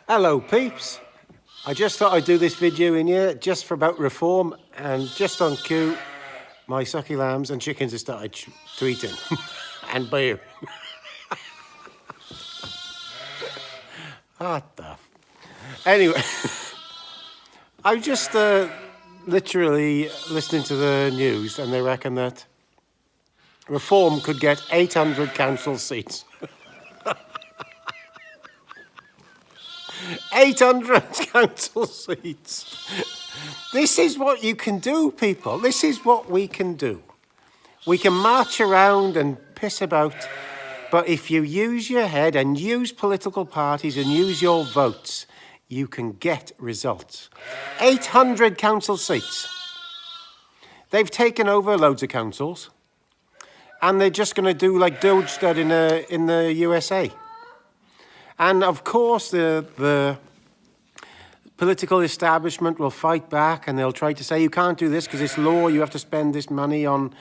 Hello peeps, I just thought I'd do this video in here just for about reform, and just on cue my sucky lambs and chickens have started tweeting and beer. What the... Anyway, I'm just literally listening to the news, and they reckon that reform could get 800 council seats. 800 council seats. This is what you can do, people. This is what we can do. We can march around and piss about, but if you use your head and use political parties and use your votes, you can get results. 800 council seats. They've taken over loads of councils, and they're just going to do like Doge did in the USA. And of course, the political establishment will fight back, and they'll try to say, you can't do this because it's law, you have to spend this money on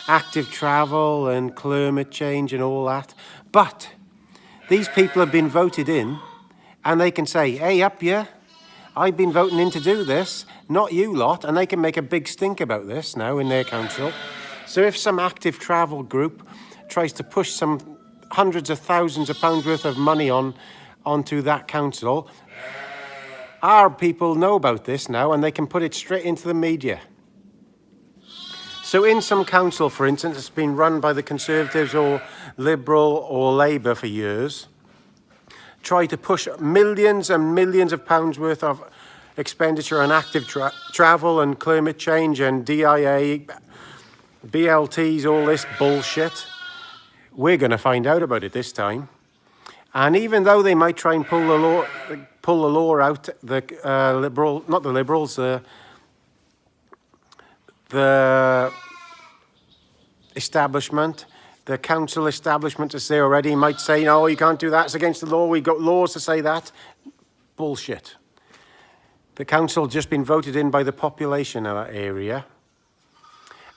active travel and climate change and all that. But these people have been voted in, and they can say, hey, up here, I've been voting in to do this, not you lot, and they can make a big stink about this now in their council. So if some active travel group tries to push some hundreds of thousands of pounds worth of money onto that council, our people know about this now, and they can put it straight into the media. So in some council, for instance, it's been run by the Conservatives or Liberal or Labour for years, try to push millions and millions of pounds worth of expenditure on active travel and climate change and DIA, BLTs, all this bullshit. We're going to find out about it this time. And even though they might try and pull the law out, the establishment, the council establishment is there already, might say, no, you can't do that, it's against the law, we've got laws to say that. Bullshit. The council has just been voted in by the population of that area,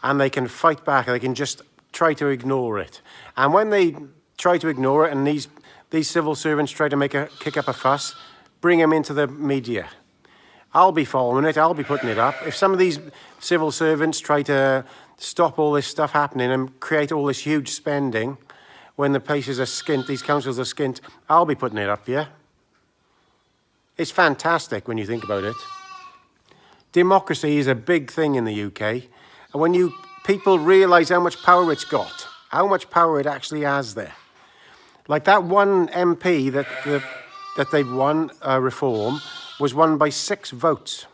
and they can fight back, they can just try to ignore it. And when they try to ignore it, and these civil servants try to kick up a fuss, bring them into the media. I'll be following it, I'll be putting it up. If some of these civil servants try to stop all this stuff happening and create all this huge spending when the places are skint, these councils are skint, I'll be putting it up, yeah? It's fantastic when you think about it. Democracy is a big thing in the UK, and when people realise how much power it's got, how much power it actually has there. Like that one MP that they've won, reform, was won by 6 votes.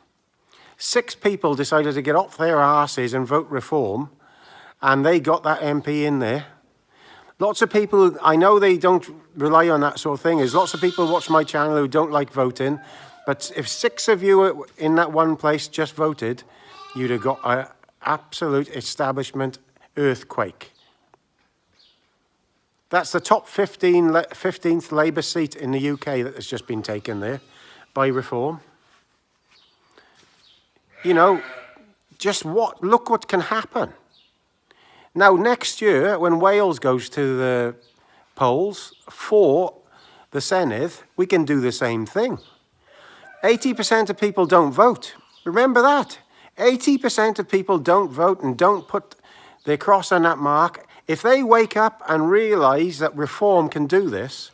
6 people decided to get off their arses and vote reform, and they got that MP in there. Lots of people, I know they don't rely on that sort of thing. There's lots of people watch my channel who don't like voting, but if 6 of you in that one place just voted, you'd have got an absolute establishment earthquake. That's the top 15th Labour seat in the UK that has just been taken there by reform. You know, look what can happen. Now, next year, when Wales goes to the polls for the Senedd, we can do the same thing. 80% of people don't vote. Remember that. 80% of people don't vote and don't put their cross on that mark. If they wake up and realise that reform can do this,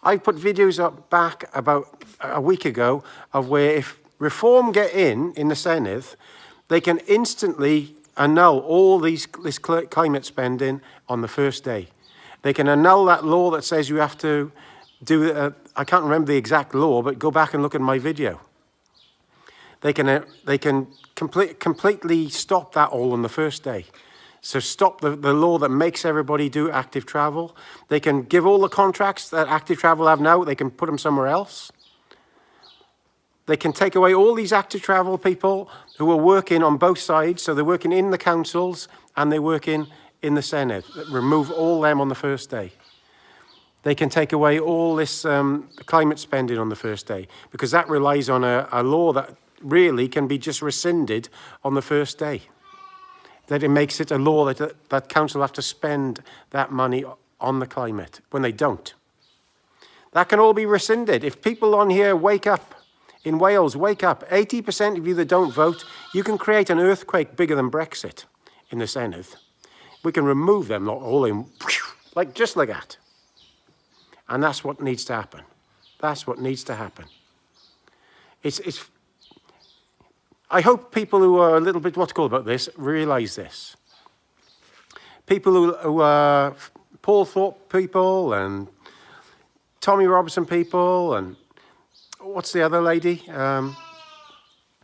I put videos up back about a week ago of where if reform get in the Senedd, they can instantly annul all this climate spending on the first day. They can annul that law that says you have to do, I can't remember the exact law, but go back and look at my video. They can completely stop that all on the first day. So stop the law that makes everybody do active travel. They can give all the contracts that active travel have now, they can put them somewhere else. They can take away all these active travel people who are working on both sides, so they're working in the councils and they're working in the Senedd. Remove all them on the first day. They can take away all this climate spending on the first day, because that relies on a law that really can be just rescinded on the first day. That it makes it a law that council have to spend that money on the climate when they don't. That can all be rescinded. If people on here wake up, in Wales, wake up, 80% of you that don't vote, you can create an earthquake bigger than Brexit in the Senedd. We can remove them all in, like just like that. And that's what needs to happen. That's what needs to happen. I hope people who are a little bit what's called about this realise this. People who are Paul Thorpe people and Tommy Robinson people and what's the other lady? Try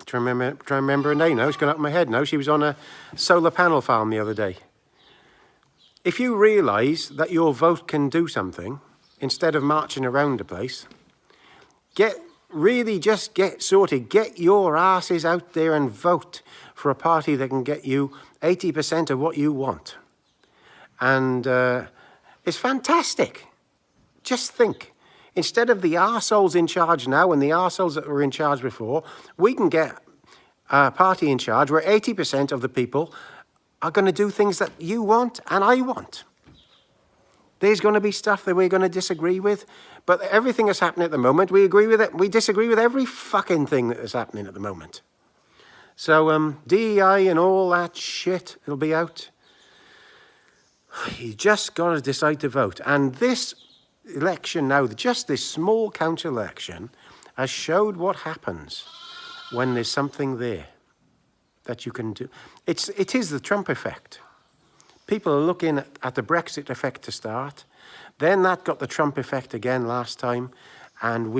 to remember her name now. It's gone up my head now. She was on a solar panel farm the other day. If you realise that your vote can do something, instead of marching around the place, get sorted. Get your asses out there and vote for a party that can get you 80% of what you want. And it's fantastic. Just think. Instead of the arseholes in charge now and the arseholes that were in charge before, we can get a party in charge where 80% of the people are going to do things that you want and I want. There's going to be stuff that we're going to disagree with, but everything that's happening at the moment, we agree with it. We disagree with every fucking thing that is happening at the moment. So DEI and all that shit, it'll be out. You just got to decide to vote. And this election now, just this small council election, has showed what happens when there's something there that you can do. It is the Trump effect. People are looking at the Brexit effect to start. Then that got the Trump effect again last time. And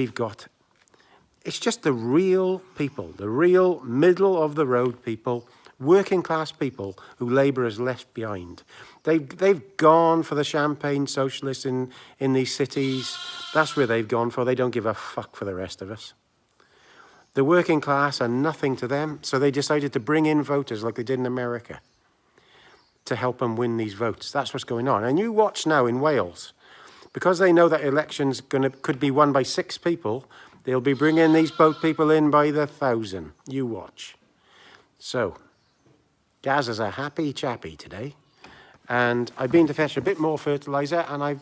it's just the real people, the real middle of the road people, working class people who Labour has left behind. They've gone for the champagne socialists in these cities. That's where they've gone for. They don't give a fuck for the rest of us. The working class are nothing to them. So they decided to bring in voters like they did in America to help them win these votes. That's what's going on. And you watch now in Wales, because they know that elections could be won by 6 people, they'll be bringing these boat people in by the 1,000. You watch. So, Gaz is a happy chappy today. And I've been to fetch a bit more fertiliser, and I'm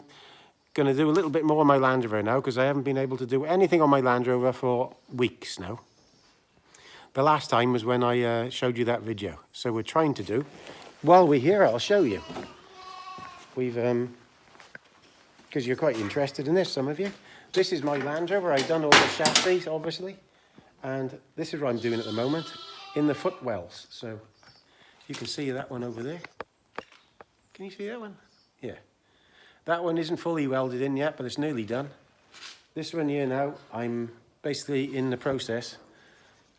going to do a little bit more on my Land Rover now, because I haven't been able to do anything on my Land Rover for weeks now. The last time was when I showed you that video. So we're trying to do. While we're here, I'll show you. We've, because you're quite interested in this, some of you. This is my Land Rover. I've done all the chassis, obviously. And this is what I'm doing at the moment, in the footwells. So you can see that one over there. Can you see that one? Yeah. That one isn't fully welded in yet, but it's nearly done. This one here now, I'm basically in the process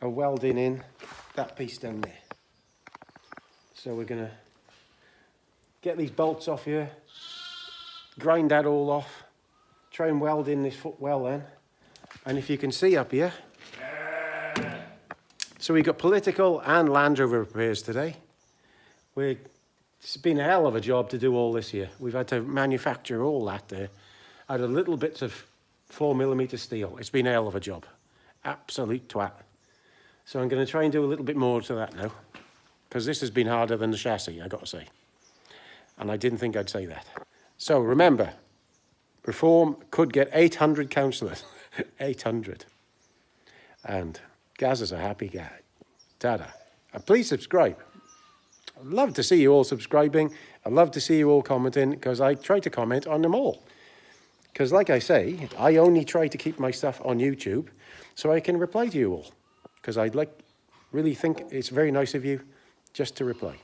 of welding in that piece down there. So we're going to get these bolts off here, grind that all off, try and weld in this footwell then. And if you can see up here, so we've got political and Land Rover repairs today. It's been a hell of a job to do all this here. We've had to manufacture all that there out of little bits of 4mm steel. It's been a hell of a job. Absolute twat. So I'm going to try and do a little bit more to that now, because this has been harder than the chassis, I got to say. And I didn't think I'd say that. So remember, Reform could get 800 councillors. 800. And Gaz is a happy guy. Ta-da. And please subscribe. I'd love to see you all subscribing. I'd love to see you all commenting, because I try to comment on them all. Because like I say, I only try to keep my stuff on YouTube so I can reply to you all. Because I'd really think it's very nice of you just to reply.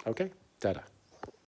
Okay? Ta-da.